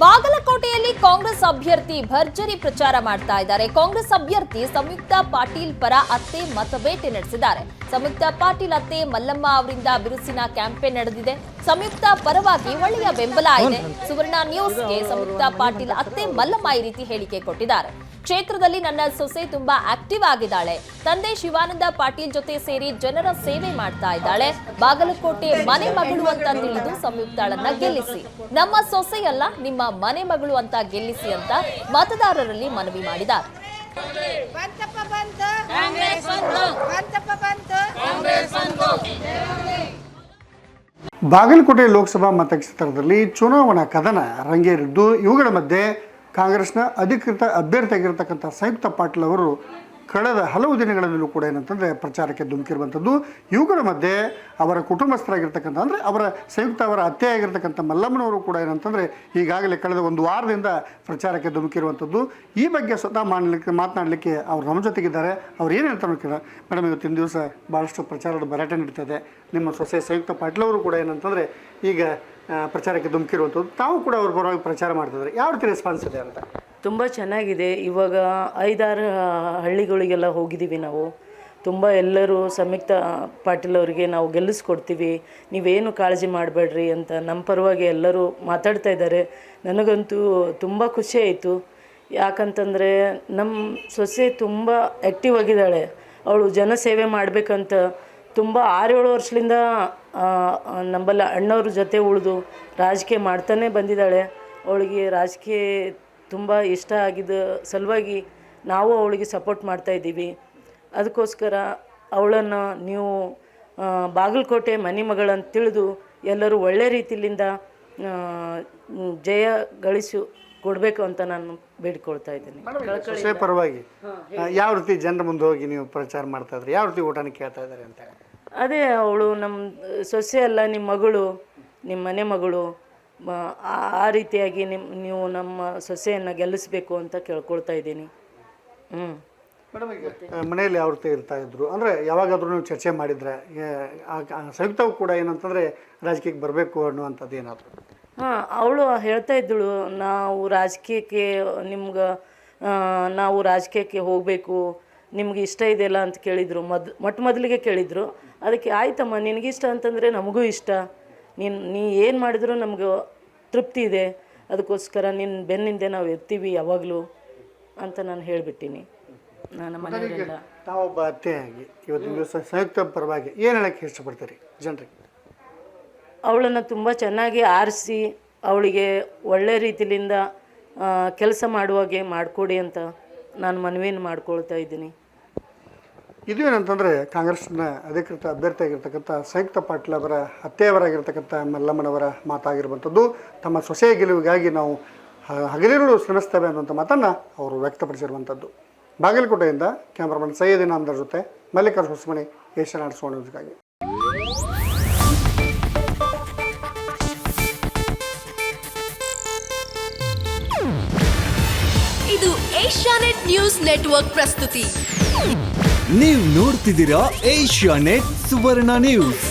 ಬಾಗಲಕೋಟೆಯಲ್ಲಿ ಕಾಂಗ್ರೆಸ್ ಅಭ್ಯರ್ಥಿ ಭರ್ಜರಿ ಪ್ರಚಾರ ಮಾಡ್ತಾ ಇದ್ದಾರೆ. ಕಾಂಗ್ರೆಸ್ ಅಭ್ಯರ್ಥಿ ಸಂಯುಕ್ತ ಪಾಟೀಲ್ ಪರ ಅತ್ತೆ ಮತಬೇಟೆ ನಡೆಸಿದ್ದಾರೆ. ಸಂಯುಕ್ತ ಪಾಟೀಲ್ ಅತ್ತೆ ಮಲ್ಲಮ್ಮ ಅವರಿಂದ ಬಿರುಸಿನ ಕ್ಯಾಂಪೇನ್ ನಡೆದಿದೆ. ಸಂಯುಕ್ತ ಪರವಾಗಿ ಒಳ್ಳೆಯ ಬೆಂಬಲ ಇದೆ. ಸುವರ್ಣ ನ್ಯೂಸ್ಗೆ ಸಂಯುಕ್ತ ಪಾಟೀಲ್ ಅತ್ತೆ ಮಲ್ಲಮ್ಮ ಈ ರೀತಿ ಹೇಳಿಕೆ ಕೊಟ್ಟಿದ್ದಾರೆ. ಕ್ಷೇತ್ರದಲ್ಲಿ ನನ್ನ ಸೊಸೆ ತುಂಬಾ ಆಕ್ಟಿವ್ ಆಗಿದ್ದಾಳೆ. ತಂದೆ ಶಿವಾನಂದ ಪಾಟೀಲ್ ಜೊತೆ ಸೇರಿ ಜನರ ಸೇವೆ ಮಾಡ್ತಾ ಇದ್ದಾಳೆ. ಬಾಗಲಕೋಟೆ ಮನೆ ಮಗಳು ಅಂತ ತಿಳಿದು ಸಂಯುಕ್ತಳನ್ನ ಗೆಲ್ಲಿಸಿ. ನಮ್ಮ ಸೊಸೆಯಲ್ಲ, ನಿಮ್ಮ ಮನೆ ಮಗಳು ಅಂತ ಗೆಲ್ಲಿಸಿ ಅಂತ ಮತದಾರರಲ್ಲಿ ಮನವಿ ಮಾಡಿದ್ದಾರೆ. ಬಾಗಲಕೋಟೆ ಲೋಕಸಭಾ ಮತಕ್ಷೇತ್ರದಲ್ಲಿ ಚುನಾವಣಾ ಕದನ ರಂಗೇರಿದ್ದು, ಇವುಗಳ ಮಧ್ಯೆ ಕಾಂಗ್ರೆಸ್ನ ಅಧಿಕೃತ ಅಭ್ಯರ್ಥಿಯಾಗಿರ್ತಕ್ಕಂಥ ಸಂಯುಕ್ತ ಪಾಟೀಲ್ ಅವರು ಕಳೆದ ಹಲವು ದಿನಗಳಲ್ಲೂ ಕೂಡ ಏನಂತಂದರೆ ಪ್ರಚಾರಕ್ಕೆ ಧುಮುಕಿರುವಂಥದ್ದು. ಇವುಗಳ ಮಧ್ಯೆ ಅವರ ಕುಟುಂಬಸ್ಥರಾಗಿರ್ತಕ್ಕಂಥ ಅಂದರೆ ಅವರ ಸಂಯುಕ್ತ ಅವರ ಅತ್ತೆಯಾಗಿರ್ತಕ್ಕಂಥ ಮಲ್ಲಮ್ಮನವರು ಕೂಡ ಏನಂತಂದರೆ ಈಗಾಗಲೇ ಕಳೆದ ಒಂದು ವಾರದಿಂದ ಪ್ರಚಾರಕ್ಕೆ ಧುಮುಕಿರುವಂಥದ್ದು. ಈ ಬಗ್ಗೆ ಸ್ವತಃ ಮಾತನಾಡಲಿಕ್ಕೆ ಅವರು ನಮ್ಮ ಜೊತೆಗಿದ್ದಾರೆ. ಅವ್ರು ಏನು ಹೇಳ್ತಾರೆ ಕೇಳ. ಮೇಡಮ್, ಇವತ್ತಿನ ದಿವಸ ಭಾಳಷ್ಟು ಪ್ರಚಾರದ ಭರಾಟೆ ನಡೀತದೆ. ನಿಮ್ಮ ಸೊಸೆ ಸಂಯುಕ್ತ ಪಾಟೀಲ್ ಅವರು ಕೂಡ ಏನಂತಂದರೆ ಈಗ ಪ್ರಚಾರಕ್ಕೆ ಧುಮುಕಿರುವಂಥದ್ದು. ತಾವು ಕೂಡ ಅವ್ರ ಪರವಾಗಿ ಪ್ರಚಾರ ಮಾಡ್ತಿದ್ದಾರೆ. ಯಾವ ರೀತಿ ರೆಸ್ಪಾನ್ಸ್ ಇದೆ ಅಂತ? ತುಂಬ ಚೆನ್ನಾಗಿದೆ. ಇವಾಗ 5-6 ಹಳ್ಳಿಗಳಿಗೆಲ್ಲ ಹೋಗಿದ್ದೀವಿ ನಾವು. ತುಂಬ ಎಲ್ಲರೂ ಸಂಯುಕ್ತ ಪಾಟೀಲ್ ಅವರಿಗೆ ನಾವು ಗೆಲ್ಲಿಸ್ಕೊಡ್ತೀವಿ, ನೀವೇನು ಕಾಳಜಿ ಮಾಡಬೇಡ್ರಿ ಅಂತ ನಮ್ಮ ಪರವಾಗಿ ಎಲ್ಲರೂ ಮಾತಾಡ್ತಾ ಇದ್ದಾರೆ. ನನಗಂತೂ ತುಂಬ ಖುಷಿ ಆಯಿತು. ಯಾಕಂತಂದರೆ ನಮ್ಮ ಸೊಸೆ ತುಂಬ ಆ್ಯಕ್ಟಿವ್ ಆಗಿದ್ದಾಳೆ. ಅವಳು ಜನಸೇವೆ ಮಾಡಬೇಕಂತ ತುಂಬ 6-7 ವರ್ಷದಿಂದ ನಮ್ಮಲ್ಲ ಅಣ್ಣವ್ರ ಜೊತೆ ಉಳಿದು ರಾಜಕೀಯ ಮಾಡ್ತಾನೆ ಬಂದಿದ್ದಾಳೆ. ಅವಳಿಗೆ ರಾಜಕೀಯ ತುಂಬ ಇಷ್ಟ ಆಗಿದ್ದ ಸಲುವಾಗಿ ನಾವು ಅವಳಿಗೆ ಸಪೋರ್ಟ್ ಮಾಡ್ತಾಯಿದ್ದೀವಿ. ಅದಕ್ಕೋಸ್ಕರ ಅವಳನ್ನು ನೀವು ಬಾಗಲಕೋಟೆ ಮನೆ ಮಗಳಂತ ತಿಳಿದು ಎಲ್ಲರೂ ಒಳ್ಳೆ ರೀತಿಯಿಂದ ಜಯ ಗಳಿಸಿ ಕೊಡಬೇಕು ಅಂತ ನಾನು ಬೇಡಿಕೊಳ್ತಾ ಇದ್ದೀನಿ. ಸೊಸೆ ಪರವಾಗಿ ಯಾವ ರೀತಿ ಜನರ ಮುಂದೆ ಹೋಗಿ ನೀವು ಪ್ರಚಾರ ಮಾಡ್ತಾ ಇದ್ರಿ? ಯಾವ ರೀತಿ ಓಟನ ಕೇಳ್ತಾ ಇದ್ದಾರೆ ಅಂತ? ಅದೇ, ಅವಳು ನಮ್ಮ ಸೊಸೆ ಅಲ್ಲ, ನಿಮ್ಮ ಮಗಳು, ನಿಮ್ಮ ಮನೆ ಮಗಳು, ಆ ರೀತಿಯಾಗಿ ನೀವು ನಮ್ಮ ಸೊಸೆಯನ್ನು ಗೆಲ್ಲಿಸಬೇಕು ಅಂತ ಕೇಳ್ಕೊಳ್ತಾ ಇದ್ದೀನಿ. ಮೇಡಮ್, ಈಗ ಮನೆಯಲ್ಲಿ ಯಾವ ರೀತಿ ಇರ್ತಾ ಇದ್ರು ಅಂದರೆ ಯಾವಾಗಾದ್ರೂ ನೀವು ಚರ್ಚೆ ಮಾಡಿದ್ರೆ ಸಂಯುಕ್ತವು ಕೂಡ ಏನಂತಂದರೆ ರಾಜಕೀಯಕ್ಕೆ ಬರಬೇಕು ಅನ್ನುವಂಥದ್ದು ಏನಾದರೂ? ಹಾಂ, ಅವಳು ಹೇಳ್ತಾ ಇದ್ದಳು, ನಾವು ರಾಜಕೀಯಕ್ಕೆ ಹೋಗಬೇಕು, ನಿಮ್ಗೆ ಇಷ್ಟ ಇದೆಯಲ್ಲ ಅಂತ ಕೇಳಿದರು. ಮೊದಲಿಗೆ ಕೇಳಿದರು. ಅದಕ್ಕೆ ಆಯ್ತಮ್ಮ, ನಿನಗಿಷ್ಟ ಅಂತಂದರೆ ನಮಗೂ ಇಷ್ಟ, ನೀ ಏನು ಮಾಡಿದ್ರು ನಮ್ಗೆ ತೃಪ್ತಿ ಇದೆ, ಅದಕ್ಕೋಸ್ಕರ ನಿನ್ನ ಬೆನ್ನಿಂದೆ ನಾವು ಇರ್ತೀವಿ ಯಾವಾಗಲೂ ಅಂತ ನಾನು ಹೇಳಿಬಿಟ್ಟಿನಿ. ನಾನು ಮನೆಯಲ್ಲ. ತಾವೊಬ್ಬ ಅತ್ತೆಯಾಗಿ ಇವತ್ತಿನ ದಿವಸ ಸಂಯುಕ್ತ ಪರವಾಗಿ ಏನು ಹೇಳಕ್ಕೆ ಇಷ್ಟಪಡ್ತೀರಿ ಜನರಿಗೆ? ಅವಳನ್ನು ತುಂಬ ಚೆನ್ನಾಗಿ ಆರಿಸಿ ಅವಳಿಗೆ ಒಳ್ಳೆ ರೀತಿಯಿಂದ ಕೆಲಸ ಮಾಡುವಾಗೆ ಮಾಡಿಕೊಡಿ ಅಂತ ನಾನು ಮನವಿಯನ್ನು ಮಾಡ್ಕೊಳ್ತಾ ಇದ್ದೀನಿ. ಇದು ಏನಂತಂದರೆ ಕಾಂಗ್ರೆಸ್ನ ಅಧಿಕೃತ ಅಭ್ಯರ್ಥಿಯಾಗಿರ್ತಕ್ಕಂಥ ಸಂಯುಕ್ತ ಪಾಟೀಲ್ ಅವರ ಅತ್ತೆಯವರಾಗಿರ್ತಕ್ಕಂಥ ಮಲ್ಲಮ್ಮನವರ ಮಾತಾಗಿರುವಂಥದ್ದು. ತಮ್ಮ ಸೊಸೆಯ ಗೆಲುವಿಗಾಗಿ ನಾವು ಹಗಲಿರುಳು ಶ್ರಮಿಸ್ತೇವೆ ಅನ್ನುವಂಥ ಮಾತನ್ನು ಅವರು ವ್ಯಕ್ತಪಡಿಸಿರುವಂಥದ್ದು. ಬಾಗಲಕೋಟೆಯಿಂದ ಕ್ಯಾಮ್ರಾಮನ್ ಸೈಯದ್ ಇನಾಮ್ದಾರ್ ಜೊತೆ ಮಲ್ಲಿಕಾರ್ಜುನ ಹೊಸಮನಿ, ಏಷ್ಯಾನೆಟ್ ಸುವರ್ಣ ನ್ಯೂಸ್ಗಾಗಿ. ಇದು ಏಷ್ಯಾನೆಟ್ ನ್ಯೂಸ್ ನೆಟ್ವರ್ಕ್ ಪ್ರಸ್ತುತಿ. ನೀವು ನೋಡ್ತಿದ್ದೀರಾ ಏಷ್ಯಾನೆಟ್ ಸುವರ್ಣ ನ್ಯೂಸ್.